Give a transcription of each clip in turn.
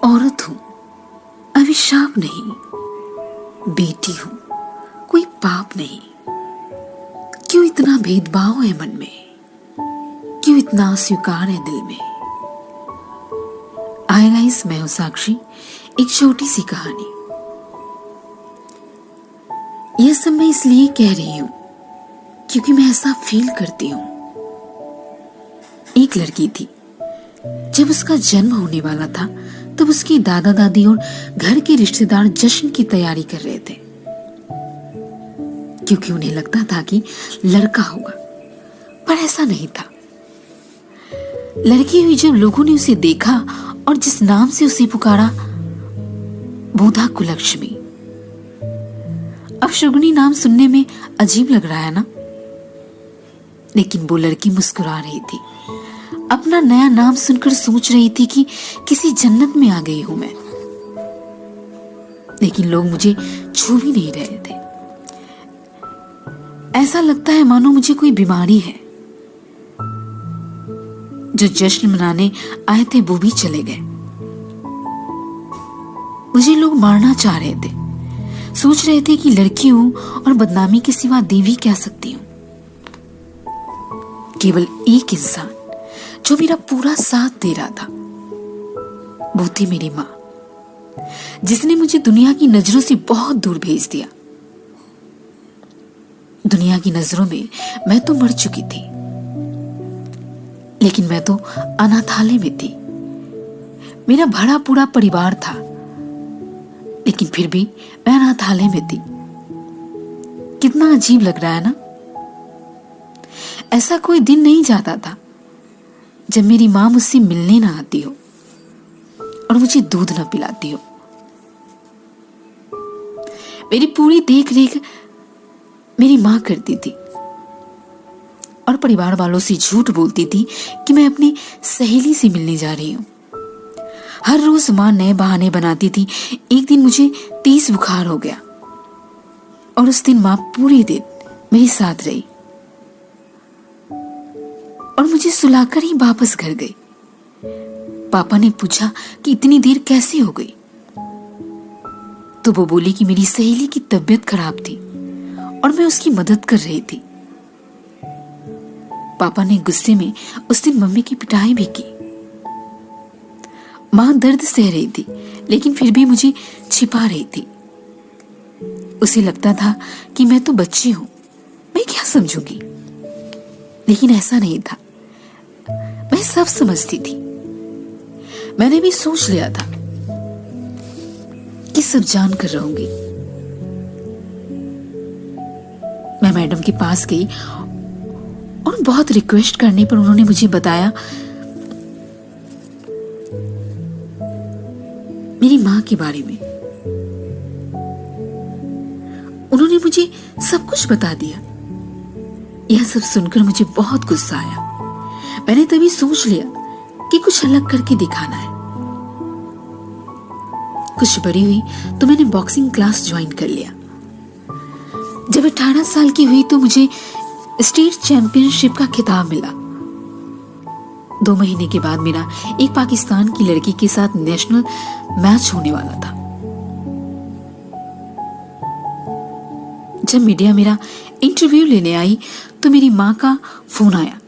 औरत हूं, अभिशाप नहीं, बेटी हूं, कोई पाप नहीं। क्यों इतना भेदभाव है मन में, क्यों इतना स्वीकार है दिल में। आएगा इस मैं हूं साक्षी, एक छोटी सी कहानी। यह सब मैं इसलिए कह रही हूं क्योंकि मैं ऐसा फील करती हूं। एक लड़की थी, जब उसका जन्म होने वाला था तब उसके दादा दादी और घर के रिश्तेदार जश्न की तैयारी कर रहे थे, क्योंकि उन्हें लगता था कि लड़का होगा, पर ऐसा नहीं था। लड़की हुई जब लोगों ने उसे देखा और जिस नाम से उसे पुकारा, बोधा कुलक्ष्मी। अब शगुनी नाम सुनने में अजीब लग रहा है ना, लेकिन वो लड़की मुस्कुरा रही थी। अपना नया नाम सुनकर सोच रही थी कि किसी जन्नत में आ गई हूं मैं। लेकिन लोग मुझे छू भी नहीं रहे थे। ऐसा लगता है मानो मुझे कोई बीमारी है। जो जश्न मनाने आए थे वो भी चले गए। मुझे लोग मारना चाह रहे थे, सोच रहे थे कि लड़की हूं और बदनामी के सिवा देवी कह सकती हूं। केवल एक इंसान जो मेरा पूरा साथ दे रहा था, वो थी मेरी मां, जिसने मुझे दुनिया की नजरों से बहुत दूर भेज दिया। दुनिया की नजरों में मैं तो मर चुकी थी, लेकिन मैं तो अनाथालय में थी। मेरा भरा पूरा परिवार था, लेकिन फिर भी मैं अनाथालय में थी। कितना अजीब लग रहा है ना। ऐसा कोई दिन नहीं जाता था जब मेरी मां मुझसे मिलने ना आती हो और मुझे दूध ना पिलाती हो। मेरी पूरी देख रेख मेरी मां करती थी और परिवार वालों से झूठ बोलती थी कि मैं अपनी सहेली से मिलने जा रही हूं। हर रोज मां नए बहाने बनाती थी। एक दिन मुझे तेज बुखार हो गया और उस दिन मां पूरे दिन मेरे साथ रही और मुझे सुलाकर ही वापस घर गई। पापा ने पूछा कि इतनी देर कैसे हो गई, तो वो बोली कि मेरी सहेली की तबीयत खराब थी और मैं उसकी मदद कर रही थी। पापा ने गुस्से में उस दिन मम्मी की पिटाई भी की। मां दर्द सह रही थी, लेकिन फिर भी मुझे छिपा रही थी। उसे लगता था कि मैं तो बच्ची हूं, मैं क्या समझूंगी। लेकिन ऐसा नहीं था, मैं सब समझती थी। मैंने भी सोच लिया था कि सब जान कर रहूंगी। मैं मैडम के पास गई और बहुत रिक्वेस्ट करने पर उन्होंने मुझे बताया मेरी मां के बारे में। उन्होंने मुझे सब कुछ बता दिया। यह सब सुनकर मुझे बहुत गुस्सा आया। मैंने तभी सोच लिया कि कुछ अलग करके दिखाना है। कुछ बड़ी हुई तो मैंने बॉक्सिंग क्लास ज्वाइन कर लिया। जब 18 साल की हुई तो मुझे स्टेट चैंपियनशिप का खिताब मिला। 2 महीने के बाद मेरा एक पाकिस्तान की लड़की के साथ नेशनल मैच होने वाला था। जब मीडिया मेरा इंटरव्यू लेने आई तो मेरी मां का फोन आया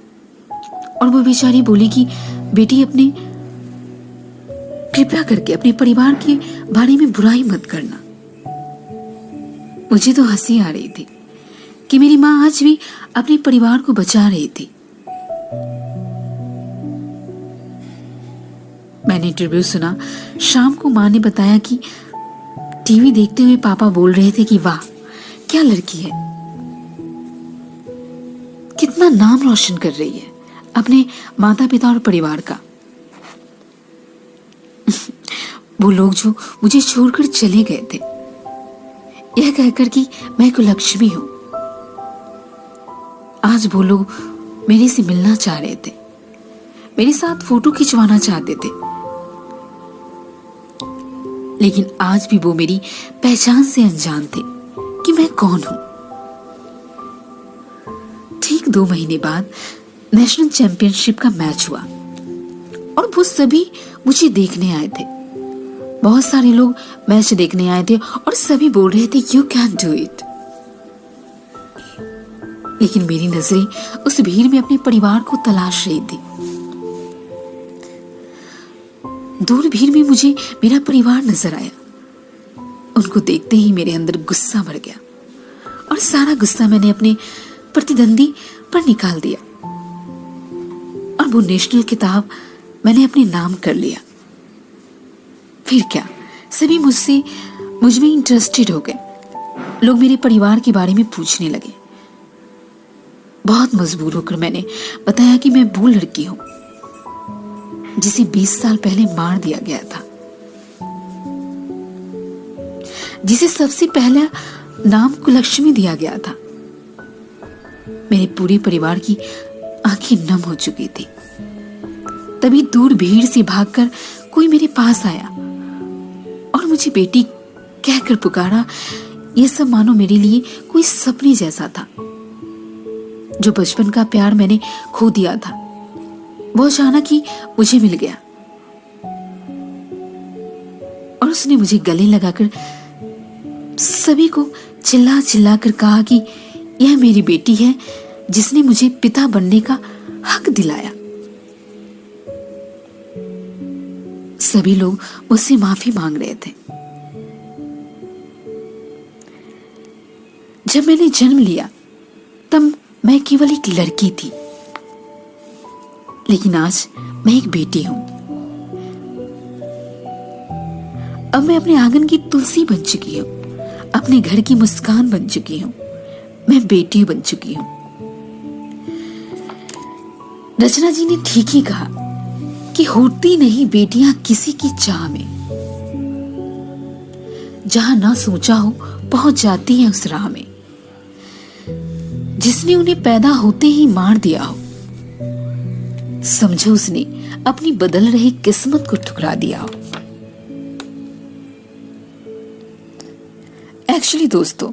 और वो बेचारी बोली कि बेटी कृपया करके अपने परिवार के बारे में बुराई मत करना। मुझे तो हंसी आ रही थी कि मेरी मां आज भी अपने परिवार को बचा रही थी। मैंने इंटरव्यू सुना। शाम को मां ने बताया कि टीवी देखते हुए पापा बोल रहे थे कि वाह क्या लड़की है, कितना नाम रोशन कर रही है अपने माता पिता और परिवार का। वो लोग जो मुझे छोड़कर चले गए थे, यह कहकर कि मैं कुलक्ष्मी हूं, आज वो लोग मेरे से मिलना चाह रहे थे, मेरे साथ फोटो खिंचवाना चाहते थे। लेकिन आज भी वो मेरी पहचान से अनजान थे कि मैं कौन हूं। ठीक 2 महीने बाद नेशनल चैंपियनशिप का मैच हुआ और वो सभी मुझे देखने आए थे। बहुत सारे लोग मैच देखने आए थे और सभी बोल रहे थे यू कैन डू इट। लेकिन मेरी नजरें उस भीड़ में अपने परिवार को तलाश रही थी। दूर भीड़ में मुझे मेरा परिवार नजर आया। उनको देखते ही मेरे अंदर गुस्सा भर गया और सारा गुस्सा मैंने अपने प्रतिद्वंदी पर निकाल दिया और वो नेशनल किताब मैंने अपने नाम कर लिया। फिर क्या, सभी मुझ में इंटरेस्टेड हो गए। लोग मेरे परिवार के बारे में पूछने लगे। बहुत मजबूर होकर मैंने बताया कि मैं वो लड़की हूं जिसे 20 साल पहले मार दिया गया था, जिसे सबसे पहला नाम कुलक्ष्मी दिया गया था। मेरे पूरे परिवार की आंखें नम हो चुकी थी। तभी दूर भीड़ से भागकर कोई मेरे पास आया और मुझे बेटी कहकर पुकारा। यह सब मानो मेरे लिए कोई सपने जैसा था। जो बचपन का प्यार मैंने खो दिया था वो अचानक ही मुझे मिल गया और उसने मुझे गले लगाकर सभी को चिल्ला चिल्ला कर कहा कि यह मेरी बेटी है जिसने मुझे पिता बनने का हक दिलाया। सभी लोग मुझसे माफी मांग रहे थे। जब मैंने जन्म लिया तब मैं केवल एक लड़की थी, लेकिन आज मैं एक बेटी हूं। अब मैं अपने आंगन की तुलसी बन चुकी हूं, अपने घर की मुस्कान बन चुकी हूं, मैं बेटी बन चुकी हूं। रचना जी ने ठीक ही कहा कि होती नहीं बेटियां किसी की चाह में, जहां ना सोचा हो पहुंच जाती है उस राह में। जिसने उन्हें पैदा होते ही मार दिया हो, समझो उसने अपनी बदल रही किस्मत को ठुकरा दिया हो। एक्चुअली दोस्तों,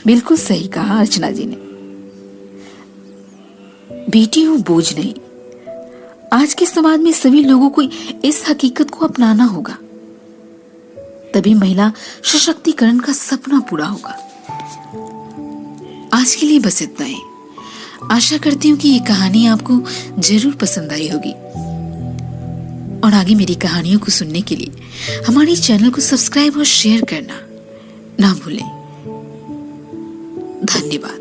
बिल्कुल सही कहा अर्चना जी ने। बेटी हो बोझ नहीं। आज के समाज में सभी लोगों को इस हकीकत को अपनाना होगा, तभी महिला सशक्तिकरण का सपना पूरा होगा। आज के लिए बस इतना ही। आशा करती हूँ कि ये कहानी आपको जरूर पसंद आई होगी और आगे मेरी कहानियों को सुनने के लिए हमारे चैनल को सब्सक्राइब और शेयर करना ना भूलें। धन्यवाद।